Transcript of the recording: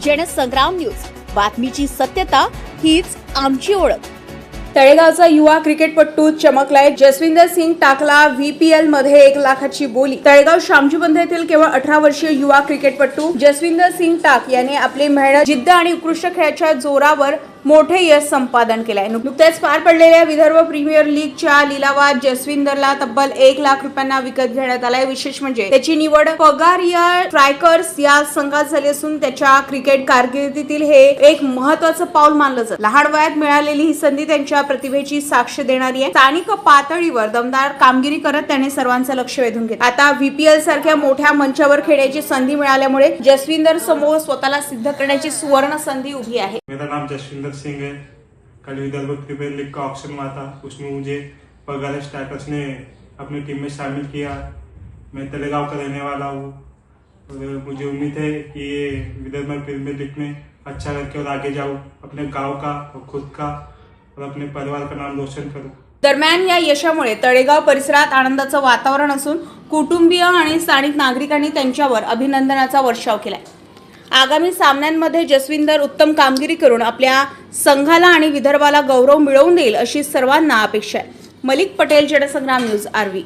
Jansangram news, बातमीची सत्यता हीच आमची ओळख। तळेगावचा युवा क्रिकेटपटू चमकलाय। जसविंदर सिंग टाकला VPL मध्ये 1 लाखाची बोली। तळेगाव श्यामजी बंध येथील केवळ 18 वर्षीय युवा क्रिकेटपटू जसविंदर सिंग टाक याने आपली मेहनत, जिद्द आणि उत्कृष्ट खेळाच्या जोरावर मोठे यश संपादन केले। नुकतेच पार पडलेल्या विदर्भ प्रीमियर लीगच्या लिलावात जसविंदरला तब्बल 1 लाख रुपयांना विकत घेण्यात आलाय। विशेष म्हणजे त्याची निवड पगारिया स्ट्रायकर्स या संघात झाली असून त्याच्या क्रिकेट कारकिर्दीतील हे एक महत्त्वाचं पाऊल मानलं जातं। लहान वयात मिळालेली ही संधी त्यांच्या प्रतिभेची साक्ष देणारी आहे। स्थानिक पातळीवर दमदार कामगिरी करत त्याने सर्वांचं लक्ष वेधून घेतलं। आता VPL सारख्या मोठ्या मंचावर खेळण्याची संधी मिळाल्यामुळे जसविंदर समोर स्वतःला सिद्ध करण्याची सुवर्ण संधी उभी आहे। मेरा नाम जसविंदर सिंह है। कल विदर्भ प्रीमियर लीग का ऑक्शन हुआ था, उसमें मुझे पगारिया स्ट्राइकर्स ने अपनी टीम में शामिल किया। मैं तलेगांव का रहने वाला हूँ और मुझे उम्मीद है कि ये विदर्भ प्रीमियर लीग में अच्छा करके और आगे जाऊँ, अपने गांव का और खुद का और अपने परिवार का नाम रोशन करूँ। दरम्यान या यशामुळे तळेगाव परिसरात आनंदाचं वातावरण असून कुटुंबीय आणि स्थानिक नागरिकांनी त्यांच्यावर अभिनंदनाचा वर्षाव केलाय। आगामी सामन्यांमध्ये जसविंदर उत्तम कामगिरी करून आपल्या संघाला आणि विदर्भाला गौरव मिळवून देईल अशी सर्वांना अपेक्षा आहे। मलिक पटेल, जनसंग्राम न्यूज, आर्वी।